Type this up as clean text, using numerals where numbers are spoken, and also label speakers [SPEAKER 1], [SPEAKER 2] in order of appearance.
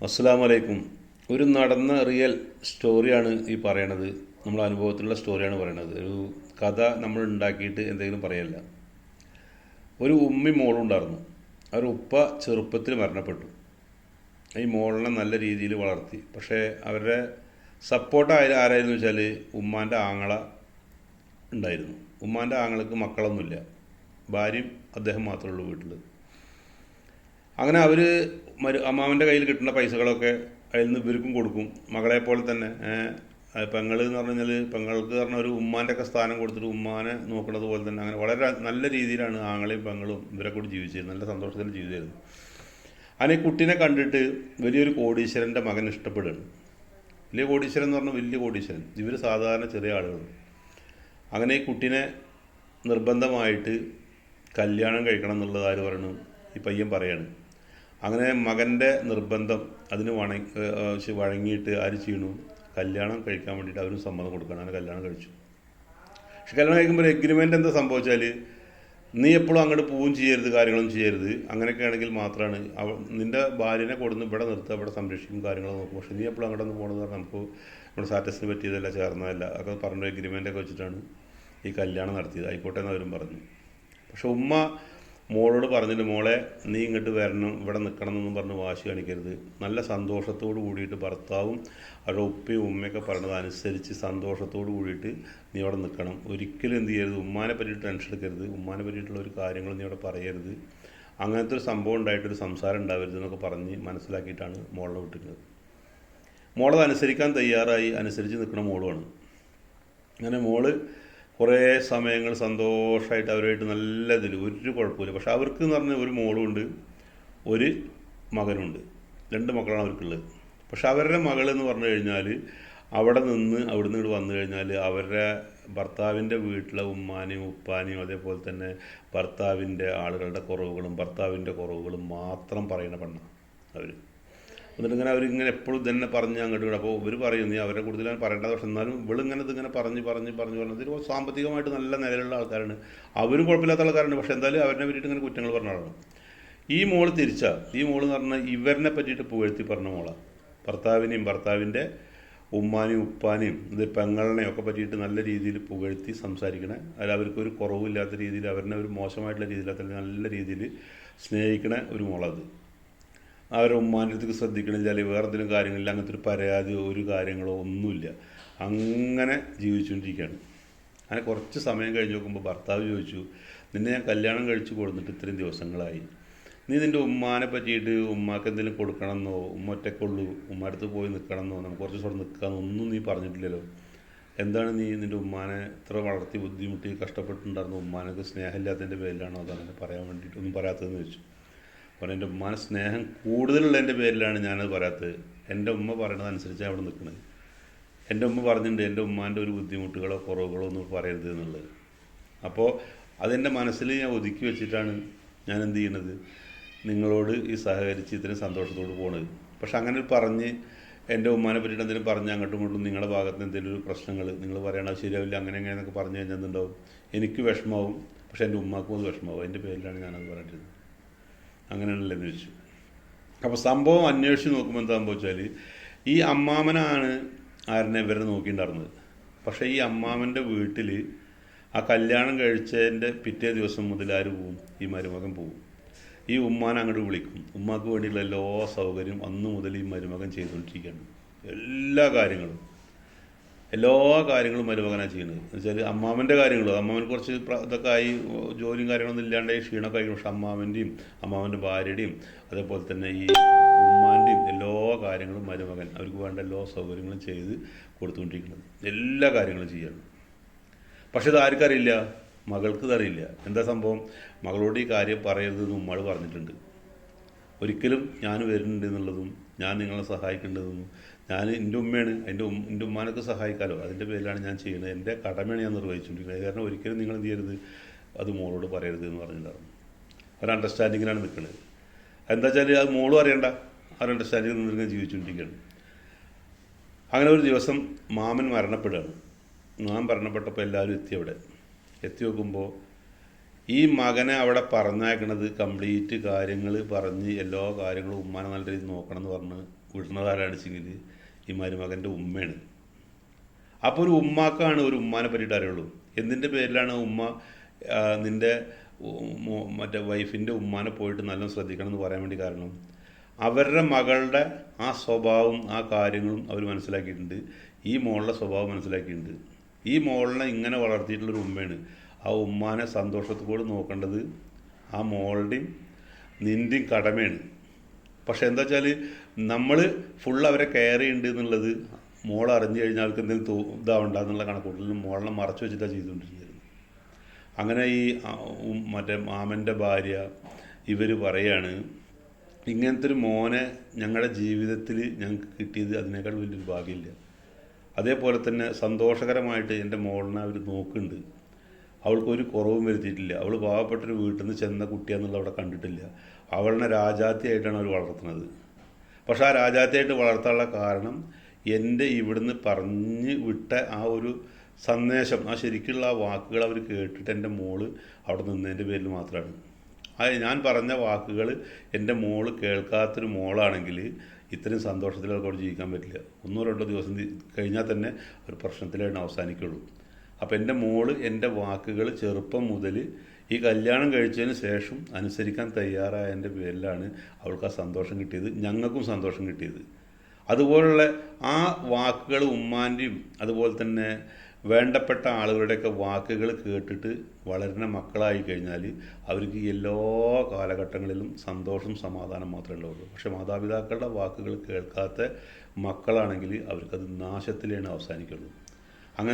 [SPEAKER 1] അസ്സലാമു അലൈക്കും. ഒരു നടന്ന റിയൽ സ്റ്റോറിയാണ് ഈ പറയണത്. നമ്മുടെ അനുഭവത്തിലുള്ള സ്റ്റോറിയാണ് പറയണത്. ഒരു കഥ നമ്മൾ ഉണ്ടാക്കിയിട്ട് എന്തെങ്കിലും പറയല്ല. ഒരു ഉമ്മി മോളുണ്ടായിരുന്നു. അവർ ഉപ്പ ചെറുപ്പത്തിൽ മരണപ്പെട്ടു. ഈ മോളിനെ നല്ല രീതിയിൽ വളർത്തി. പക്ഷേ അവരുടെ സപ്പോർട്ട് ആരായിരുന്നു വെച്ചാൽ ഉമ്മാൻ്റെ ആങ്ങള ഉണ്ടായിരുന്നു. ഉമ്മാൻ്റെ ആങ്ങൾക്ക് മക്കളൊന്നുമില്ല. ഭാര്യയും അദ്ദേഹം മാത്രമേ ഉള്ളൂ വീട്ടിൽ. അങ്ങനെ അവർ അമ്മാവൻ്റെ കയ്യിൽ കിട്ടുന്ന പൈസകളൊക്കെ അതിൽ നിന്ന് ഇവർക്കും കൊടുക്കും. മകളെപ്പോലെ തന്നെ പെങ്ങൾ എന്ന് പറഞ്ഞു കഴിഞ്ഞാൽ പെങ്ങൾക്ക് പറഞ്ഞ ഒരു ഉമ്മാൻ്റെ ഒക്കെ സ്ഥാനം കൊടുത്തിട്ട് ഉമ്മാനെ നോക്കുന്നത് പോലെ തന്നെ അങ്ങനെ വളരെ നല്ല രീതിയിലാണ് ആങ്ങളെയും പെങ്ങളും ഇവരെ കൂടി ജീവിച്ചിരുന്നത്. നല്ല സന്തോഷത്തിൽ ജീവിച്ചിരുന്നു. അങ്ങനെ ഈ കുട്ടീനെ കണ്ടിട്ട് വലിയൊരു കോടീശ്വരൻ്റെ മകൻ ഇഷ്ടപ്പെടുകയാണ്. വലിയ കോടീശ്വരൻ എന്ന് പറഞ്ഞാൽ വലിയ കോടീശ്വരൻ. ഇവർ സാധാരണ ചെറിയ ആളുകൾ. അങ്ങനെ ഈ കുട്ടീനെ നിർബന്ധമായിട്ട് കല്യാണം കഴിക്കണം എന്നുള്ളത് ആര് പറയണു? ഈ പയ്യൻ പറയാണ്. അങ്ങനെ മകൻ്റെ നിർബന്ധം അതിന് വഴങ്ങിയിട്ട് ആര് ചെയ്യണു? കല്യാണം കഴിക്കാൻ വേണ്ടിയിട്ട് അവരും സമ്മതം കൊടുക്കണം. അങ്ങനെ കല്യാണം കഴിച്ചു. പക്ഷെ കല്യാണം കഴിക്കുമ്പോൾ ഒരു എഗ്രിമെൻ്റ് എന്താ സംഭവിച്ചാൽ നീ എപ്പോഴും അങ്ങോട്ട് പോവുകയും ചെയ്യരുത്, കാര്യങ്ങളൊന്നും ചെയ്യരുത്. അങ്ങനെയൊക്കെ ആണെങ്കിൽ മാത്രമാണ് നിൻ്റെ ഭാര്യനെ കൊടുന്ന് ഇവിടെ നിർത്തുക, ഇവിടെ സംരക്ഷിക്കും, കാര്യങ്ങൾ നോക്കും. പക്ഷേ നീ എപ്പോഴും അങ്ങോട്ടൊന്ന് പോകണമെന്ന് പറഞ്ഞാൽ നമുക്ക് നമ്മുടെ സ്റ്റാറ്റസിന് പറ്റിയതല്ല, ചേർന്നതല്ല, ഒക്കെ പറഞ്ഞ എഗ്രിമെൻ്റൊക്കെ വെച്ചിട്ടാണ് ഈ കല്യാണം നടത്തിയത്. ആയിക്കോട്ടെ എന്ന് അവരും പറഞ്ഞു. പക്ഷെ ഉമ്മ മോളോട് പറഞ്ഞിട്ട് മോളെ നീ ഇങ്ങോട്ട് വരണം, ഇവിടെ നിൽക്കണം എന്നൊന്നും പറഞ്ഞ് വാശി കാണിക്കരുത്. നല്ല സന്തോഷത്തോട് കൂടിയിട്ട് ഭർത്താവും അവരുടെ ഉപ്പയും ഉമ്മയൊക്കെ പറഞ്ഞത് അനുസരിച്ച് സന്തോഷത്തോട് കൂടിയിട്ട് നീ അവിടെ നിൽക്കണം. ഒരിക്കലും എന്ത് ചെയ്യരുത്, ഉമ്മാനെ പറ്റിയിട്ട് ടെൻഷൻ എടുക്കരുത്, ഉമ്മാനെ പറ്റിയിട്ടുള്ള ഒരു കാര്യങ്ങൾ നീ അവിടെ പറയരുത്, അങ്ങനത്തെ ഒരു സംഭവം ഉണ്ടായിട്ടൊരു സംസാരം ഉണ്ടാവരുത് എന്നൊക്കെ പറഞ്ഞ് മനസ്സിലാക്കിയിട്ടാണ് മോളെ വിട്ടിരുന്നത്. മോളത് അനുസരിക്കാൻ തയ്യാറായി, അനുസരിച്ച് നിൽക്കുന്ന മോളുമാണ്. അങ്ങനെ മോള് കുറേ സമയങ്ങൾ സന്തോഷമായിട്ട് അവരുമായിട്ട് നല്ല ഇതിൽ ഒരു കുഴപ്പമില്ല. പക്ഷെ അവർക്ക് എന്ന് പറഞ്ഞാൽ ഒരു മോളുമുണ്ട്, ഒരു മകനുണ്ട്. 2 മക്കളാണ് അവർക്കുള്ളത്. പക്ഷെ അവരുടെ മകളെന്ന് പറഞ്ഞു കഴിഞ്ഞാൽ അവിടുന്ന് ഇങ്ങോട്ട് വന്നു കഴിഞ്ഞാൽ അവരുടെ ഭർത്താവിൻ്റെ വീട്ടിലെ ഉമ്മാനെയും ഉപ്പാനെയും അതേപോലെ തന്നെ ഭർത്താവിൻ്റെ ആളുകളുടെ ഭർത്താവിൻ്റെ കുറവുകളും മാത്രം പറയുന്ന പെണ്ണാണ് അവർ. എന്നിട്ടിങ്ങനെ അവരിങ്ങനെ എപ്പോഴും തന്നെ പറഞ്ഞ് അങ്ങോട്ട് വിടും. അപ്പോൾ ഇവർ പറയും നീ അവരെ കൂടുതലാണ് പറയേണ്ടത്. പക്ഷെ എന്നാലും ഇവളിങ്ങനെ ഇതിങ്ങനെ പറഞ്ഞ് ഇതിൽ സാമ്പത്തികമായിട്ട് നല്ല നിലയിലുള്ള ആൾക്കാരാണ്, അവരും കുഴപ്പമില്ലാത്ത ആൾക്കാരാണ്. പക്ഷെ എന്തായാലും അവരെ പറ്റിയിട്ട് ഇങ്ങനെ കുറ്റങ്ങൾ പറഞ്ഞ ആളാണ്. ഈ മോള് ഈ മോള് എന്ന് പറഞ്ഞാൽ ഇവരിനെ പറ്റിയിട്ട് പുകഴ്ത്തി പറഞ്ഞ മോളാണ്. ഭർത്താവിൻ്റെ ഉമ്മാനെയും ഉപ്പാനെയും പെങ്ങളിനെയും ഒക്കെ പറ്റിയിട്ട് നല്ല രീതിയിൽ പുകഴ്ത്തി സംസാരിക്കണേ. അതിൽ അവർക്കൊരു കുറവില്ലാത്ത രീതിയിൽ അവരെ ഒരു മോശമായിട്ടുള്ള രീതിയിലാത്ത നല്ല രീതിയിൽ സ്നേഹിക്കണ ഒരു മോളത്. അവരുടെ ഉമ്മാൻ്റെ അടുത്തേക്ക് ശ്രദ്ധിക്കണില്ല, അല്ലെങ്കിൽ വേറെ എന്തെങ്കിലും കാര്യങ്ങളില്ല, അങ്ങനത്തെ ഒരു പരാതിയോ ഒരു കാര്യങ്ങളോ ഒന്നുമില്ല. അങ്ങനെ ജീവിച്ചുകൊണ്ടിരിക്കുകയാണ്. അങ്ങനെ കുറച്ച് സമയം കഴിഞ്ഞ് നോക്കുമ്പോൾ ഭർത്താവ് ചോദിച്ചു, നിന്നെ ഞാൻ കല്യാണം കഴിച്ച് കൊടുത്തിട്ട് ഇത്രയും ദിവസങ്ങളായി, നീ നിൻ്റെ ഉമ്മാനെ പറ്റിയിട്ട് ഉമ്മാക്ക് എന്തെങ്കിലും കൊടുക്കണമെന്നോ, ഉമ്മ ഒറ്റയ്ക്കുള്ളൂ, ഉമ്മ അടുത്ത് പോയി നിൽക്കണമെന്നോ, നമുക്ക് കുറച്ച് ദിവസം നിൽക്കാമെന്നൊന്നും നീ പറഞ്ഞിട്ടില്ലല്ലോ. എന്താണ് നീ നിൻ്റെ ഉമ്മാനെ ഇത്ര വളർത്തി ബുദ്ധിമുട്ടി കഷ്ടപ്പെട്ടിട്ടുണ്ടായിരുന്നു, ഉമ്മാനൊക്കെ സ്നേഹമില്ലാത്തതിൻ്റെ പേരിലാണോ അതങ്ങനെ പറയാൻ വേണ്ടിയിട്ട് ഒന്നും പറയാത്തതെന്ന് ചോദിച്ചു. അപ്പോൾ എൻ്റെ ഉമ്മാനെ സ്നേഹം കൂടുതലുള്ളതിൻ്റെ പേരിലാണ് ഞാനത് പറയാത്തത്. എൻ്റെ ഉമ്മ പറയണതനുസരിച്ചാണ് അവിടെ നിൽക്കുന്നത്. എൻ്റെ ഉമ്മ പറഞ്ഞിട്ടുണ്ട് എൻ്റെ ഉമ്മാൻ്റെ ഒരു ബുദ്ധിമുട്ടുകളോ കുറവുകളോ ഒന്നും പറയരുത് എന്നുള്ളത്. അപ്പോൾ അതെൻ്റെ മനസ്സിൽ ഞാൻ ഒതുക്കി വെച്ചിട്ടാണ് ഞാൻ എന്ത് ചെയ്യണത്, നിങ്ങളോട് ഈ സഹകരിച്ച് ഇത്രയും സന്തോഷത്തോട് പോണത്. പക്ഷെ അങ്ങനെ പറഞ്ഞ് എൻ്റെ ഉമ്മാനെ പറ്റിയിട്ട് എന്തെങ്കിലും പറഞ്ഞ് അങ്ങോട്ടും ഇങ്ങോട്ടും നിങ്ങളുടെ ഭാഗത്ത് നിന്ന് എന്തെങ്കിലും ഒരു പ്രശ്നങ്ങൾ നിങ്ങൾ പറയണത് ശരിയാവില്ല, അങ്ങനെ എങ്ങനെയെന്നൊക്കെ പറഞ്ഞു കഴിഞ്ഞാൽ എന്തുണ്ടാവും, എനിക്ക് വിഷമാവും, പക്ഷെ എൻ്റെ ഉമ്മാക്കും അത് വിഷമാവും. അതിൻ്റെ പേരിലാണ് ഞാനത് പറഞ്ഞിരുന്നത്. അങ്ങനെയാണല്ലോ എന്ന് ചോദിച്ചു. അപ്പോൾ സംഭവം അന്വേഷിച്ച് നോക്കുമ്പോൾ എന്താ സംഭവിച്ചാൽ ഈ അമ്മാമനാണ് ഇവരെ നോക്കിയിട്ടുണ്ടായിരുന്നത്. പക്ഷേ ഈ അമ്മാമൻ്റെ വീട്ടിൽ ആ കല്യാണം കഴിച്ചതിൻ്റെ പിറ്റേ ദിവസം മുതൽ ആര് പോവും? ഈ മരുമകൻ പോവും. ഈ ഉമ്മാനെ അങ്ങോട്ട് വിളിക്കും. ഉമ്മാക്ക് വേണ്ടിയുള്ള എല്ലാ സൗകര്യം അന്ന് മുതൽ ഈ മരുമകൻ ചെയ്തുകൊണ്ടിരിക്കുകയാണ്. എല്ലാ കാര്യങ്ങളും മരുമകനാണ് ചെയ്യുന്നത്. എന്ന് വെച്ചാൽ അമ്മാവൻ്റെ കാര്യങ്ങളും, അമ്മാവൻ കുറച്ച് ഇതൊക്കെ ആയി, ജോലിയും കാര്യങ്ങളൊന്നും ഇല്ലാണ്ട് ക്ഷീണമൊക്കെ ആയിരിക്കും. പക്ഷെ അമ്മാവൻ്റെ ഭാര്യയുടെയും അതേപോലെ തന്നെ ഈ ഉമ്മാൻ്റെയും എല്ലാ കാര്യങ്ങളും മരുമകൻ അവർക്ക് വേണ്ട എല്ലാ സൗകര്യങ്ങളും ചെയ്ത് കൊടുത്തുകൊണ്ടിരിക്കുന്നത്. എല്ലാ കാര്യങ്ങളും ചെയ്യണം. പക്ഷെ ഇത് ആർക്കറിയില്ല? മകൾക്ക് ഇതറിയില്ല. എന്താ സംഭവം? മകളോട് ഈ കാര്യം പറയരുതെന്ന് ഉമ്മാൾ പറഞ്ഞിട്ടുണ്ട്. ഒരിക്കലും ഞാൻ വരുന്നുണ്ട് എന്നുള്ളതും ഞാൻ നിങ്ങളെ സഹായിക്കേണ്ടതെന്നും ഞാൻ എൻ്റെ ഉമ്മയാണ്, എൻ്റെ ഉമ്മാനൊക്കെ സഹായിക്കാമല്ലോ, അതിൻ്റെ പേരിലാണ് ഞാൻ ചെയ്യുന്നത്, എൻ്റെ കടമയാണ് ഞാൻ നിർവഹിച്ചുകൊണ്ടിരിക്കുന്നത്. കാരണം ഒരിക്കലും നിങ്ങൾ എന്ത് ചെയ്യരുത്, അത് മോളോട് പറയരുത് എന്ന് പറഞ്ഞിട്ടുണ്ടായിരുന്നു. ഒരു അണ്ടർസ്റ്റാൻഡിങ്ങിലാണ് നിൽക്കുന്നത്. എന്താ വെച്ചാൽ അത് മോളും അറിയണ്ട, ആ ഒരു അണ്ടർസ്റ്റാൻഡിങ്ങിൽ നിന്ന് ജീവിച്ചുകൊണ്ടിരിക്കുകയാണ്. അങ്ങനെ ഒരു ദിവസം മാമൻ മരണപ്പെടുകയാണ്. മരണപ്പെട്ടപ്പോൾ എല്ലാവരും എത്തി നോക്കുമ്പോൾ ഈ മകനെ അവിടെ പറഞ്ഞയക്കണത് കംപ്ലീറ്റ് കാര്യങ്ങൾ പറഞ്ഞ് എല്ലാ കാര്യങ്ങളും ഉമ്മാനെ നല്ല രീതിയിൽ നോക്കണം എന്ന് പറഞ്ഞ് വിടുന്നതാരാണ് വെച്ചെങ്കിൽ ഈ മരുമകൻ്റെ ഉമ്മയാണ്. അപ്പോൾ ഒരു ഉമ്മാക്കാണ് ഒരു ഉമ്മാനെ പറ്റിയിട്ട് അറിയുള്ളൂ. എന്തിൻ്റെ പേരിലാണ് ഉമ്മ നിൻ്റെ മറ്റേ വൈഫിൻ്റെ ഉമ്മാനെ പോയിട്ട് നല്ല ശ്രദ്ധിക്കണം എന്ന് പറയാൻ വേണ്ടി കാരണം അവരുടെ മകളുടെ ആ സ്വഭാവം ആ കാര്യങ്ങളും അവർ മനസ്സിലാക്കിയിട്ടുണ്ട്. ഈ മോളുടെ സ്വഭാവം മനസ്സിലാക്കിയിട്ടുണ്ട്. ഈ മോളിനെ ഇങ്ങനെ വളർത്തിയിട്ടുള്ളൊരു ഉമ്മയാണ്. ആ ഉമ്മാനെ സന്തോഷത്തോടെ നോക്കേണ്ടത് ആ മോളുടെയും നിൻ്റെയും കടമയാണ്. പക്ഷെ എന്താ വെച്ചാൽ നമ്മൾ ഫുൾ അവരെ കെയർ ചെയ്യുന്നുണ്ട് എന്നുള്ളത് മോൾ അറിഞ്ഞു കഴിഞ്ഞാൽ അവർക്ക് എന്തെങ്കിലും ഇതാവണ്ട എന്നുള്ള കണക്കൂട്ടലും മോളിനെ മറച്ചു വെച്ചിട്ടാണ് ചെയ്തുകൊണ്ടിരിക്കുന്നത്. അങ്ങനെ ഈ മറ്റേ മാമൻ്റെ ഭാര്യ ഇവർ പറയാണ്, ഇങ്ങനത്തെ ഒരു മോനെ ഞങ്ങളുടെ ജീവിതത്തിൽ ഞങ്ങൾക്ക് കിട്ടിയത് അതിനേക്കാൾ വലിയൊരു ഭാഗ്യമില്ല. അതേപോലെ തന്നെ സന്തോഷകരമായിട്ട് എൻ്റെ മോളിനെ അവർ നോക്കുന്നുണ്ട്. അവൾക്കൊരു കുറവും വരുത്തിയിട്ടില്ല. അവൾ പാവപ്പെട്ടൊരു വീട്ടിൽ നിന്ന് ചെന്ന കുട്ടിയാന്നുള്ള അവിടെ കണ്ടിട്ടില്ല. അവളെ രാജാത്തിയായിട്ടാണ് അവർ വളർത്തുന്നത്. പക്ഷെ ആ രാജാത്തിയായിട്ട് വളർത്താനുള്ള കാരണം എൻ്റെ ഇവിടുന്ന് പറഞ്ഞ് വിട്ട ആ ഒരു സന്ദേശം, ആ ശരിക്കുള്ള ആ വാക്കുകൾ അവർ കേട്ടിട്ട് എൻ്റെ മോള് അവിടെ നിന്നതിൻ്റെ പേരിൽ മാത്രമാണ്. ഞാൻ പറഞ്ഞ വാക്കുകൾ എൻ്റെ മോള് കേൾക്കാത്തൊരു മോളാണെങ്കിൽ ഇത്രയും സന്തോഷത്തിൽ അവർക്ക് ജീവിക്കാൻ പറ്റില്ല. 1-2 ദിവസം കഴിഞ്ഞാൽ തന്നെ ഒരു പ്രശ്നത്തിലാണ് അവസാനിക്കുള്ളൂ. അപ്പോൾ എൻ്റെ മോള് എൻ്റെ വാക്കുകൾ ചെറുപ്പം മുതൽ ഈ കല്യാണം കഴിച്ചതിന് ശേഷം അനുസരിക്കാൻ തയ്യാറായതിൻ്റെ പേരിലാണ് അവൾക്ക് ആ സന്തോഷം കിട്ടിയത്, ഞങ്ങൾക്കും സന്തോഷം കിട്ടിയത്. അതുപോലുള്ള ആ വാക്കുകൾ ഉമ്മാൻ്റെയും അതുപോലെ തന്നെ വേണ്ടപ്പെട്ട ആളുകളുടെയൊക്കെ വാക്കുകൾ കേട്ടിട്ട് വളരുന്ന മക്കളായി കഴിഞ്ഞാൽ അവർക്ക് എല്ലാ കാലഘട്ടങ്ങളിലും സന്തോഷം സമാധാനം മാത്രമേ ഉള്ളൂ. പക്ഷെ മാതാപിതാക്കളുടെ വാക്കുകൾ കേൾക്കാത്ത മക്കളാണെങ്കിൽ അവർക്കത് നാശത്തിലാണ് അവസാനിക്കുള്ളൂ. അങ്ങനെ